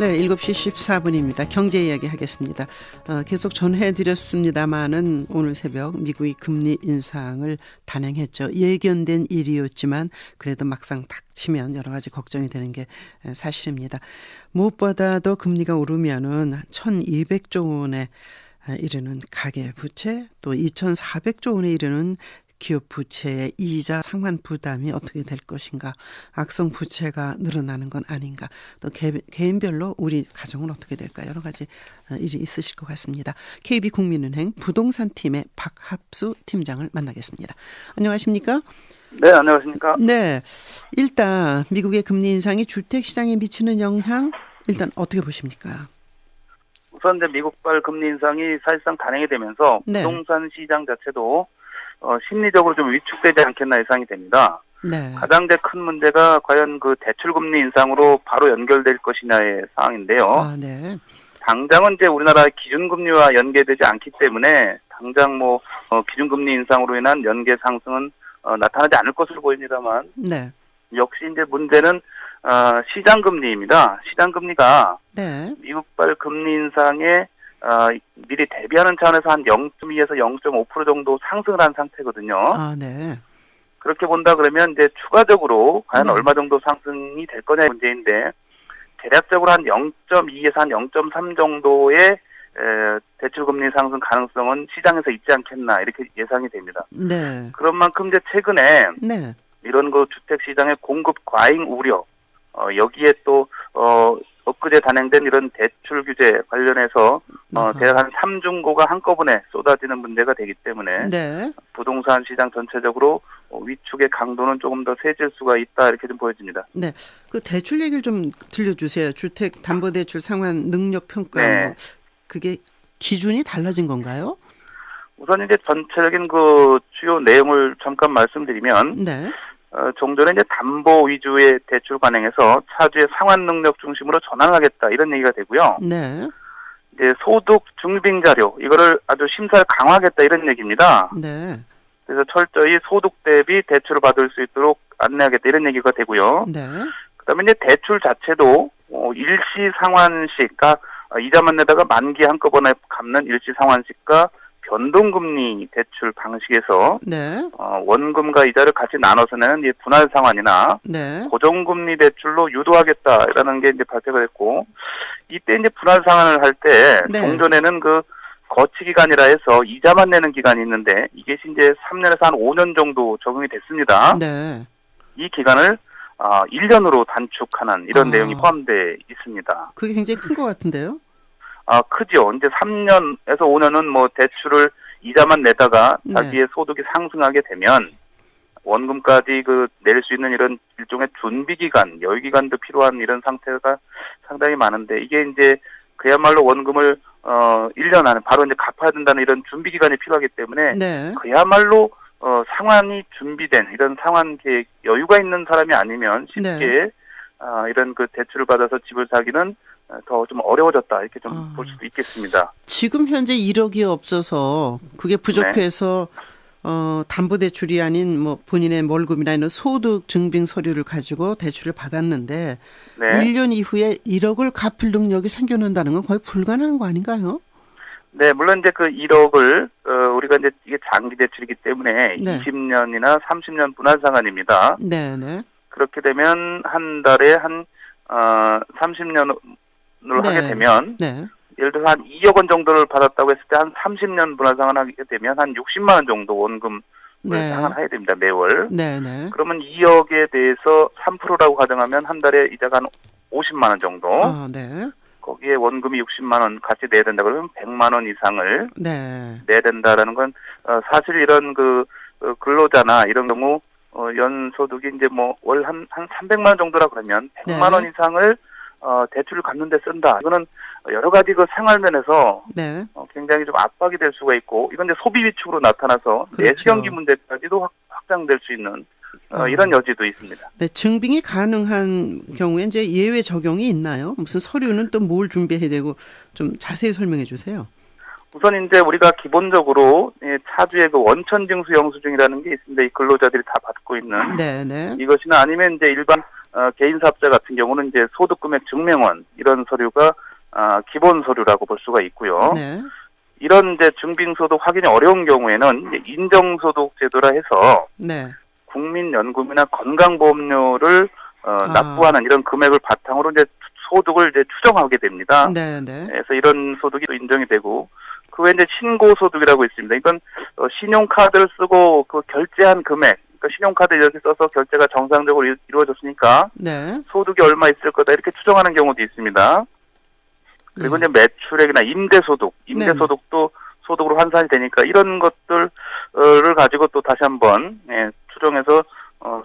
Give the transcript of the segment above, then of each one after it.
네, 7시 14분입니다. 경제 이야기 하겠습니다. 계속 전해드렸습니다마는 오늘 새벽 미국이 금리 인상을 단행했죠. 예견된 일이었지만 그래도 막상 닥치면 여러 가지 걱정이 되는 게 사실입니다. 무엇보다도 금리가 오르면은 1,200조 원에 이르는 가계부채, 또 2,400조 원에 이르는 기업 부채의 이자 상환 부담이 어떻게 될 것인가, 악성 부채가 늘어나는 건 아닌가, 또 개인별로 우리 가정은 어떻게 될까, 여러 가지 일이 있으실 것 같습니다. KB국민은행 부동산팀의 박합수 팀장을 만나겠습니다. 안녕하십니까? 네, 안녕하십니까? 네, 일단 미국의 금리 인상이 주택시장에 미치는 영향 일단 어떻게 보십니까? 우선 이제 미국발 금리 인상이 사실상 단행이 되면서 네. 부동산 시장 자체도 심리적으로 좀 위축되지 않겠나 예상이 됩니다. 네. 가장 큰 문제가 과연 그 대출금리 인상으로 바로 연결될 것이냐의 사항인데요. 네. 당장은 이제 우리나라 기준금리와 연계되지 않기 때문에 당장 기준금리 인상으로 인한 연계 상승은 나타나지 않을 것으로 보입니다만, 네. 역시 이제 문제는 시장금리입니다. 시장금리가 네. 미국발 금리 인상에 미리 대비하는 차원에서 한 0.2에서 0.5% 정도 상승을 한 상태거든요. 네. 그렇게 본다 그러면 이제 추가적으로 과연 네. 얼마 정도 상승이 될 거냐의 문제인데, 대략적으로 한 0.2에서 한 0.3 정도의 대출금리 상승 가능성은 시장에서 있지 않겠나 이렇게 예상이 됩니다. 네. 그런 만큼 이제 최근에 네. 이런 그 주택 시장의 공급 과잉 우려, 여기에 또 엊그제 단행된 이런 대출 규제 관련해서 대략 한 3중고가 한꺼번에 쏟아지는 문제가 되기 때문에 네. 부동산 시장 전체적으로 위축의 강도는 조금 더 세질 수가 있다 이렇게 좀 보여집니다. 네, 그 대출 얘기를 좀 들려주세요. 주택 담보대출 상환 능력 평가, 네. 그게 기준이 달라진 건가요? 우선 이제 전체적인 그 주요 내용을 잠깐 말씀드리면, 네. 종전에 이제 담보 위주의 대출 관행에서 차주의 상환 능력 중심으로 전환하겠다 이런 얘기가 되고요. 네. 이제 소득 증빙 자료 이거를 아주 심사를 강화하겠다 이런 얘기입니다. 네. 그래서 철저히 소득 대비 대출을 받을 수 있도록 안내하겠다 이런 얘기가 되고요. 네. 그다음에 이제 대출 자체도 일시 상환식과 이자만 내다가 만기 한꺼번에 갚는 일시 상환식과 변동금리 대출 방식에서 네. 원금과 이자를 같이 나눠서 내는 이 분할 상환이나 네. 고정금리 대출로 유도하겠다라는 게 이제 발표가 됐고, 이때 이제 분할 상환을 할 때 네. 종전에는 그 거치 기간이라 해서 이자만 내는 기간이 있는데 이게 이제 3년에서 한 5년 정도 적용이 됐습니다. 네. 이 기간을 1년으로 단축하는 이런 내용이 포함되어 있습니다. 그게 굉장히 큰 것 같은데요? 크죠. 이제 3년에서 5년은 대출을 이자만 내다가 네. 자기의 소득이 상승하게 되면 원금까지 낼 수 있는 이런 일종의 준비 기간, 여유 기간도 필요한 이런 상태가 상당히 많은데, 이게 이제 그야말로 원금을 1년 안에 바로 이제 갚아야 된다는 이런 준비 기간이 필요하기 때문에 네. 그야말로 상환이 준비된 이런 상환 계획 여유가 있는 사람이 아니면 쉽게 네. 이런 그 대출을 받아서 집을 사기는 더 좀 어려워졌다 이렇게 좀 볼 수도 있겠습니다. 지금 현재 1억이 없어서 그게 부족해서 담보대출이 아닌 본인의 월급이나 이런 소득 증빙 서류를 가지고 대출을 받았는데, 네. 1년 이후에 1억을 갚을 능력이 생겨난다는 건 거의 불가능한 거 아닌가요? 네, 물론 이제 그 1억을 우리가 이제 이게 장기 대출이기 때문에 네. 20년이나 30년 분할 상환입니다. 네, 네. 그렇게 되면 한 달에 한 30년을 네. 하게 되면, 네. 예를 들어서 한 2억 원 정도를 받았다고 했을 때 한 30년 분할 상환하게 되면 한 60만 원 정도 원금을 네. 상환해야 됩니다, 매월. 네, 네. 그러면 2억에 대해서 3%라고 가정하면 한 달에 이자가 한 50만 원 정도. 네. 거기에 원금이 60만 원 같이 내야 된다 그러면 100만 원 이상을 네. 내야 된다라는 건 사실 이런 근로자나 이런 경우 연 소득이 이제 월 한 300만 원 정도라 그러면 100만 원 이상을 대출을 갚는 데 쓴다. 이거는 여러 가지 생활면에서 네. 굉장히 좀 압박이 될 수가 있고, 이건 이제 소비 위축으로 나타나서 그렇죠. 내수경기 문제까지도 확장될 수 있는 이런 여지도 있습니다. 네, 증빙이 가능한 경우에 이제 예외 적용이 있나요? 무슨 서류는 또 뭘 준비해야 되고, 좀 자세히 설명해 주세요. 우선 이제 우리가 기본적으로 차주의 원천 징수 영수증이라는 게 있습니다. 이 근로자들이 다 받고 있는. 네, 네. 이것이나 아니면 이제 일반 개인 사업자 같은 경우는 이제 소득금액 증명원 이런 서류가 기본 서류라고 볼 수가 있고요. 네. 이런 이제 증빙소득 확인이 어려운 경우에는 이제 인정소득 제도라 해서 네. 국민연금이나 건강보험료를 납부하는 이런 금액을 바탕으로 이제 소득을 이제 추정하게 됩니다. 네, 네. 그래서 이런 소득이 또 인정이 되고 그 외에 이제 신고소득이라고 있습니다. 이건 신용카드를 쓰고 그 결제한 금액, 그러니까 신용카드 이렇게 써서 결제가 정상적으로 이루어졌으니까 네. 소득이 얼마 있을 거다 이렇게 추정하는 경우도 있습니다. 그리고 이제 매출액이나 임대소득도 소득으로 환산이 되니까 이런 것들을 가지고 또 다시 한번 추정해서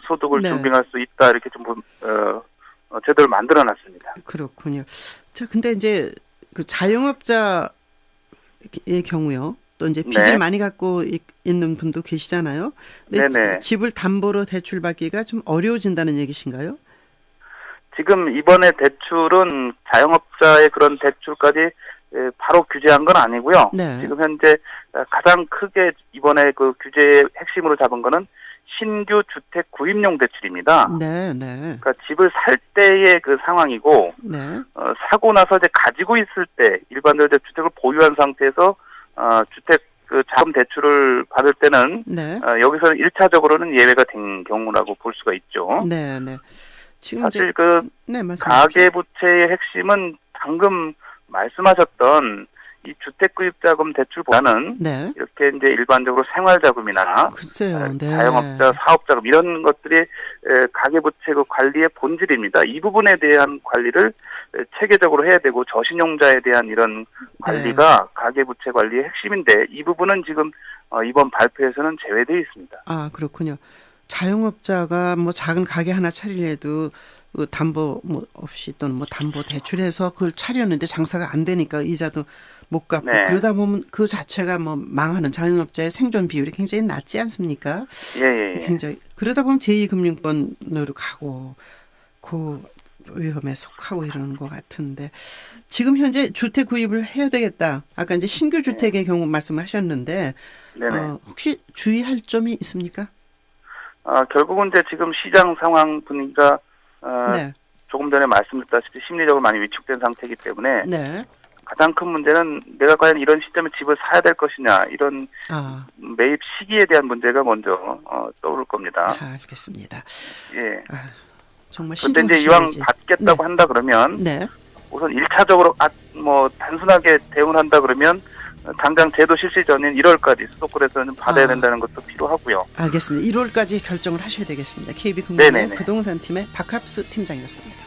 소득을 네. 증빙할 수 있다 이렇게 좀 제도를 만들어놨습니다. 그렇군요. 자, 근데 이제 그 자영업자의 경우요. 또 이제 빚을 네. 많이 갖고 있는 분도 계시잖아요. 근데 네네. 집을 담보로 대출받기가 좀 어려워진다는 얘기신가요? 지금 이번에 대출은 자영업자의 그런 대출까지 바로 규제한 건 아니고요. 네. 지금 현재 가장 크게 이번에 그 규제의 핵심으로 잡은 거는 신규 주택 구입용 대출입니다. 네, 네. 그러니까 집을 살 때의 그 상황이고 네. 사고 나서 이제 가지고 있을 때 일반적으로 이제 주택을 보유한 상태에서 주택 그 자금 대출을 받을 때는 네. 여기서는 1차적으로는 예외가 된 경우라고 볼 수가 있죠. 네, 네. 지금 사실 이제 네, 말씀하십시오. 가계부채의 핵심은 방금 말씀하셨던 이 주택구입자금 대출보다는 네. 이렇게 이제 일반적으로 생활자금이나 글쎄요. 네. 자영업자 사업자금 이런 것들이 가계부채 그 관리의 본질입니다. 이 부분에 대한 관리를 체계적으로 해야 되고 저신용자에 대한 이런 관리가 가계부채 관리의 핵심인데 이 부분은 지금 이번 발표에서는 제외되어 있습니다. 아, 그렇군요. 자영업자가 뭐 작은 가게 하나 차리려도 그 담보 뭐 없이 또는 뭐 담보 대출해서 그걸 차렸는데 장사가 안 되니까 이자도 못 갚고 네. 그러다 보면 그 자체가 뭐 망하는 자영업자의 생존 비율이 굉장히 낮지 않습니까? 예. 굉장히 그러다 보면 제2금융권으로 가고 그 위험에 속하고 이러는 것 같은데 지금 현재 주택 구입을 해야 되겠다. 아까 이제 신규 주택의 경우 말씀하셨는데 네네. 혹시 주의할 점이 있습니까? 결국은 이제 지금 시장 상황 분위기가 네. 조금 전에 말씀드렸다시피 심리적으로 많이 위축된 상태이기 때문에 네. 가장 큰 문제는 내가 과연 이런 시점에 집을 사야 될 것이냐 이런 매입 시기에 대한 문제가 먼저 떠오를 겁니다. 알겠습니다. 예. 정말 그런데 이제 이왕 신중하셔야지. 받겠다고 한다 그러면 네. 우선 1차적으로 뭐 단순하게 대응을 한다 그러면 당장 제도 실시 전인 1월까지 수도권에서는 받아야 된다는 것도 필요하고요. 알겠습니다. 1월까지 결정을 하셔야 되겠습니다. KB금융 네네네. 부동산팀의 박합수 팀장이었습니다.